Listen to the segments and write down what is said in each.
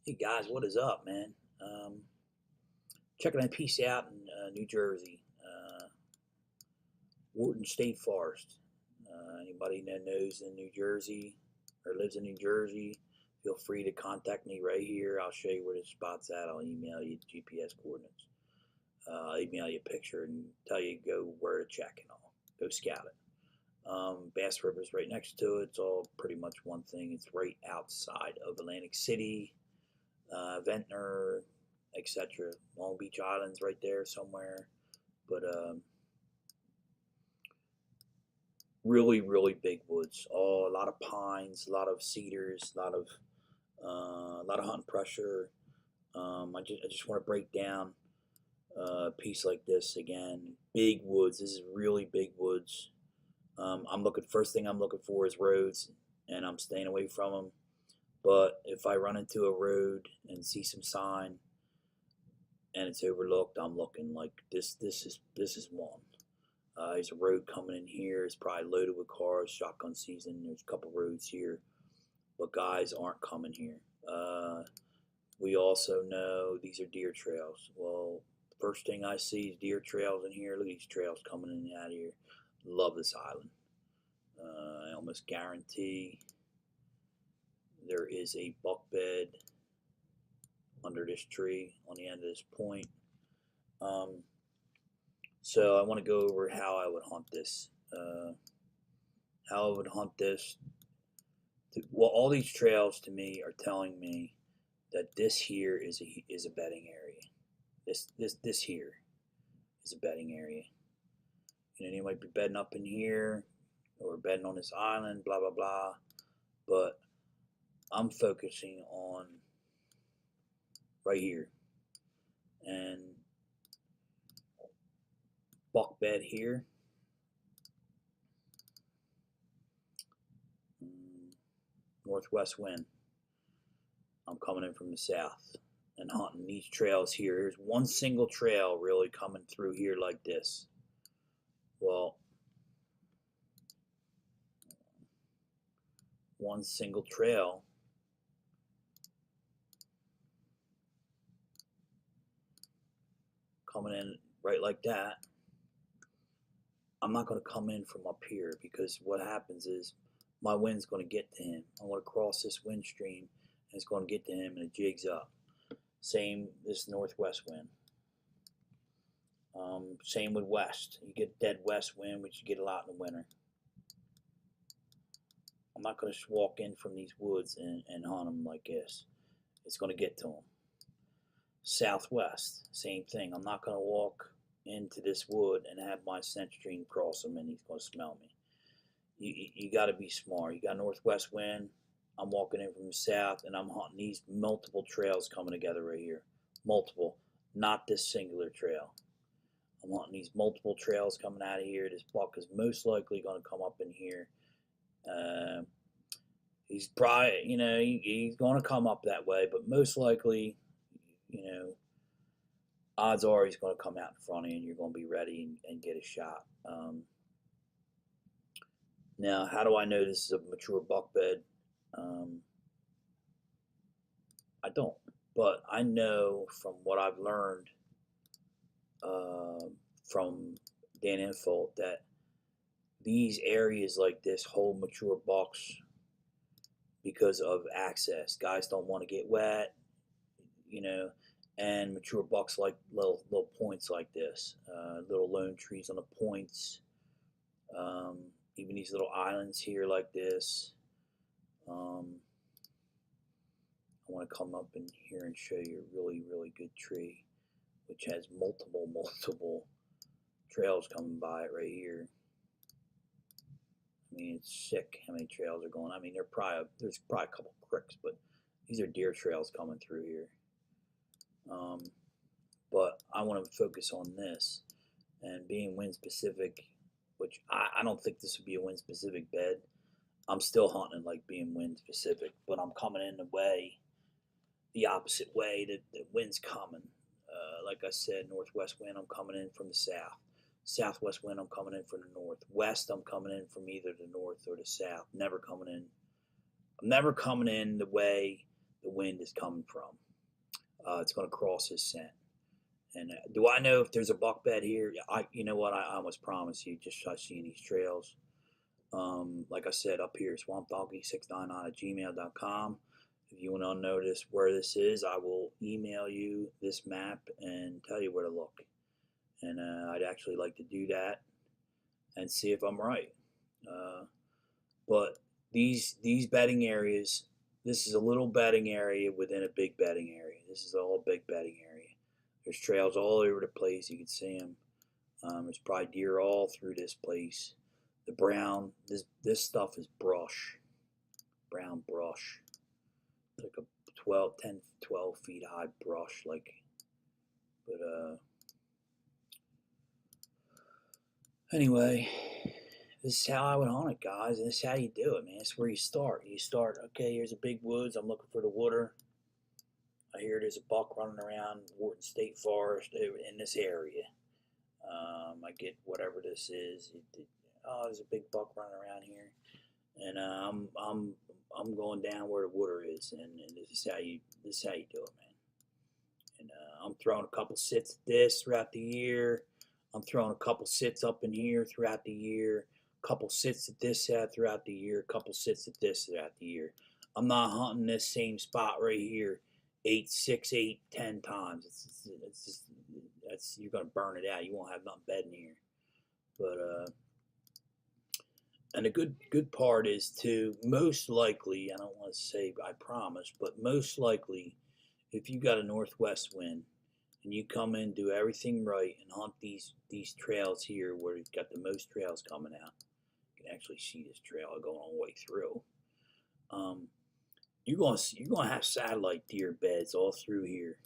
Hey guys, what is up, man? Checking that piece out in New Jersey, Wharton State Forest. Anybody that knows in New Jersey or lives in New Jersey, feel free to contact me right here. I'll show you where the spot's at. I'll email you GPS coordinates. I'll email you a picture and tell you go where to check and all. Go scout it. Bass River's right next to it. It's all pretty much one thing. It's right outside of Atlantic City, Ventnor, etc. Long Beach Island's right there somewhere, but really, really big woods. Oh, a lot of pines, a lot of cedars, a lot of hunting pressure. I just want to break down a piece like this again. Big woods. This is really big woods. First thing I'm looking for is roads, and I'm staying away from them. But if I run into a road and see some sign and it's overlooked, I'm looking like this is one. There's a road coming in here. It's probably loaded with cars. Shotgun season. There's a couple roads here, but guys aren't coming here. We also know these are deer trails. Well, first thing I see is deer trails in here. Look at these trails coming in and out of here. Love this island. I almost guarantee there is a buck bed under this tree on the end of this point. So I want to go over how I would hunt this. How I would hunt this. Well, all these trails to me are telling me that this here is a bedding area. This here is a bedding area. You know, you might be bedding up in here or bedding on this island, blah blah blah. But I'm focusing on right here and buck bed here. Northwest wind. I'm coming in from the south and hunting these trails here. Here's one single trail really coming through here like this. Well, one single trail coming in right like that. I'm not going to come in from up here because what happens is my wind's going to get to him. I'm going to cross this wind stream and it's going to get to him and it jigs up. Same this northwest wind. Same with west. You get dead west wind, which you get a lot in the winter. I'm not going to walk in from these woods and hunt them like this. It's going to get to them. Southwest, same thing. I'm not going to walk into this wood and have my scent stream cross him and he's going to smell me. You got to be smart. You got northwest wind. I'm walking in from the south and I'm hunting these multiple trails coming together right here. Multiple, not this singular trail. I'm hunting these multiple trails coming out of here. This buck is most likely going to come up in here. He's probably, he's going to come up that way, but most likely, odds are he's going to come out in front of you and you're going to be ready and get a shot. Now, how do I know this is a mature buck bed? I don't, but I know from what I've learned from Dan Info that these areas like this hold mature bucks because of access. Guys don't want to get wet, and mature bucks like little points like this, little lone trees on the points, even these little islands here like this. I want to come up in here and show you a really, really good tree, which has multiple trails coming by it right here. I mean, it's sick how many trails are going. I mean, there's probably a couple creeks, but these are deer trails coming through here. But I want to focus on this and being wind specific, which I don't think this would be a wind specific bed. I'm still hunting like being wind specific, but I'm coming in the opposite way that the wind's coming. Like I said, northwest wind, I'm coming in from the south. Southwest wind, I'm coming in from the north. West, I'm coming in from either the north or the south. I'm never coming in the way the wind is coming from. It's going to cross his scent. And do I know if there's a buck bed here? You know what? I almost promise you, just by seeing these trails. Like I said, up here, swampdonkey699 at gmail.com. If you want to notice where this is, I will email you this map and tell you where to look. And I'd actually like to do that and see if I'm right. But these bedding areas, this is a little bedding area within a big bedding area. This is all big bedding area. There's trails all over the place. You can see them. There's probably deer all through this place. The brown, this stuff is brush, brown brush. It's like a 10, 12 feet high brush, like. But anyway, this is how I would hunt it, guys. And this is how you do it, man. It's where you start. You start, okay, here's a big woods. I'm looking for the water. I hear there's a buck running around Wharton State Forest in this area. I get whatever this is. Oh, there's a big buck running around here, and I'm going down where the water is, and this is how you do it, man. And I'm throwing a couple sits at this throughout the year. I'm throwing a couple sits up in here throughout the year. A couple sits at this throughout the year. A couple sits at this throughout the year. I'm not hunting this same spot right here 6, 8, 10 times. It's just you're gonna burn it out. You won't have nothing bedding here. But and the good part is too, most likely, I don't want to say I promise, but most likely, if you got a northwest wind and you come in, do everything right, and hunt these trails here where you've got the most trails coming out, you can actually see this trail going all the way through. You're gonna have satellite deer beds all through here,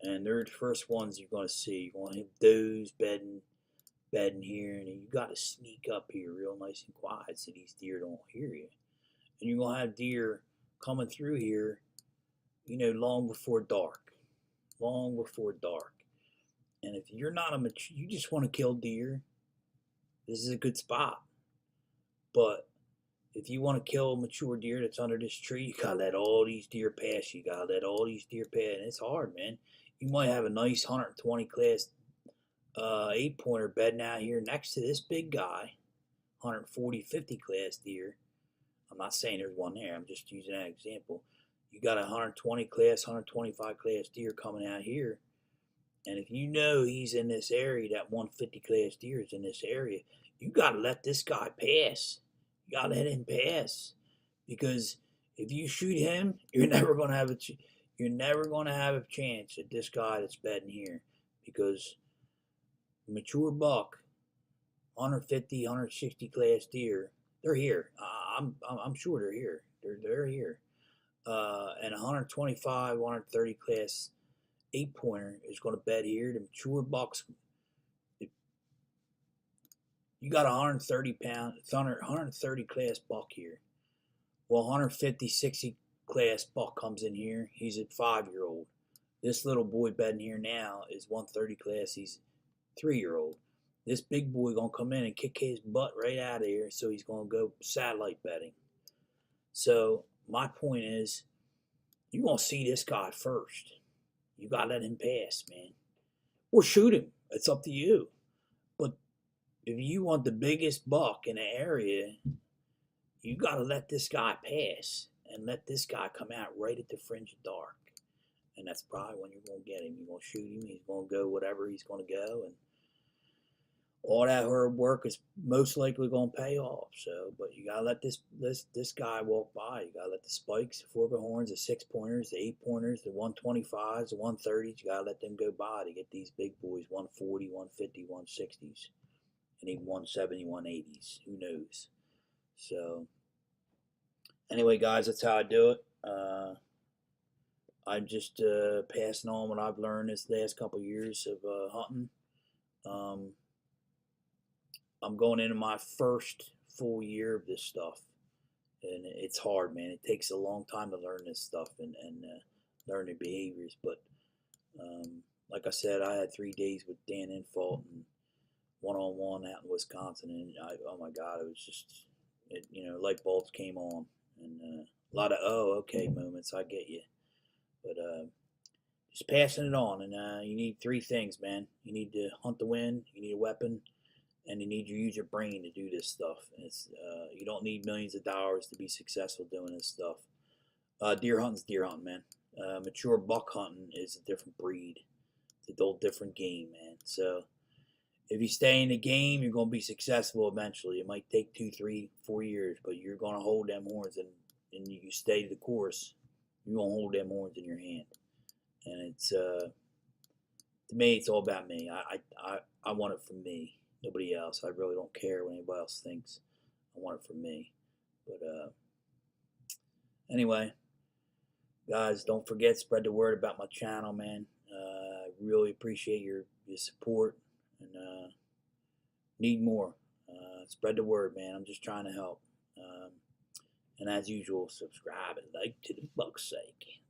and they're the first ones you're gonna see. You're gonna have does bedding here, and you got to sneak up here real nice and quiet so these deer don't hear you. And you're gonna have deer coming through here, long before dark, long before dark. And if you're not you just want to kill deer, this is a good spot. But if you want to kill a mature deer that's under this tree, you gotta let all these deer pass. You gotta let all these deer pass, and it's hard, man. You might have a nice 120 class 8-pointer bedding out here next to this big guy, 140, 50 class deer. I'm not saying there's one there. I'm just using that example. You got a 120 class, 125 class deer coming out here, and if you know he's in this area, that 150 class deer is in this area, you got to let this guy pass. You got to let him pass, because if you shoot him, you're never going to have a chance at this guy that's bedding here, because mature buck, 150, 160 class deer, they're here. I'm sure they're here. They're here. And 125, 130 class 8-pointer is going to bed here. The mature bucks, you got 130 class buck here. Well, 150, 60 class buck comes in here. He's a 5-year-old. This little boy bedding here now is 130 class. He's 3-year-old. This big boy gonna come in and kick his butt right out of here, so he's gonna go satellite bedding. So my point is, you're gonna see this guy first. You gotta let him pass, man. Or shoot him. It's up to you. But if you want the biggest buck in the area, you gotta let this guy pass and let this guy come out right at the fringe of dark. And that's probably when you're gonna get him. You're gonna shoot him. He's gonna go whatever he's gonna go, and all that hard work is most likely going to pay off. So, but you gotta let this guy walk by. You gotta let the spikes, the 4-horns, the 6-pointers, the 8-pointers, the 125s, the 130s. You gotta let them go by to get these big boys, 140, 150, 160s, and even 170, 180s. Who knows? So, anyway, guys, that's how I do it. I'm just passing on what I've learned this last couple of years of hunting. I'm going into my first full year of this stuff, and it's hard, man. It takes a long time to learn this stuff and learn the behaviors. But like I said, I had 3 days with Dan Infalt and one-on-one out in Wisconsin, and oh my God, it was just, light bulbs came on, and A lot of oh okay moments. I get you, but just passing it on. And you need three things, man. You need to hunt the wind. You need a weapon, and you need to use your brain to do this stuff. And it's you don't need millions of dollars to be successful doing this stuff. Deer hunting's deer hunting, man. Mature buck hunting is a different breed. It's a whole different game, man. So if you stay in the game, you're gonna be successful eventually. It might take 2, 3, 4 years, but you're gonna hold them horns, and you stay the course. You're gonna hold them horns in your hand, and it's to me, it's all about me. I want it for me, nobody else. I really don't care what anybody else thinks. I want it for me. But anyway, guys, don't forget, spread the word about my channel, man. I really appreciate your support, and need more. Spread the word, man. I'm just trying to help. And as usual, subscribe and like to the buck's sake.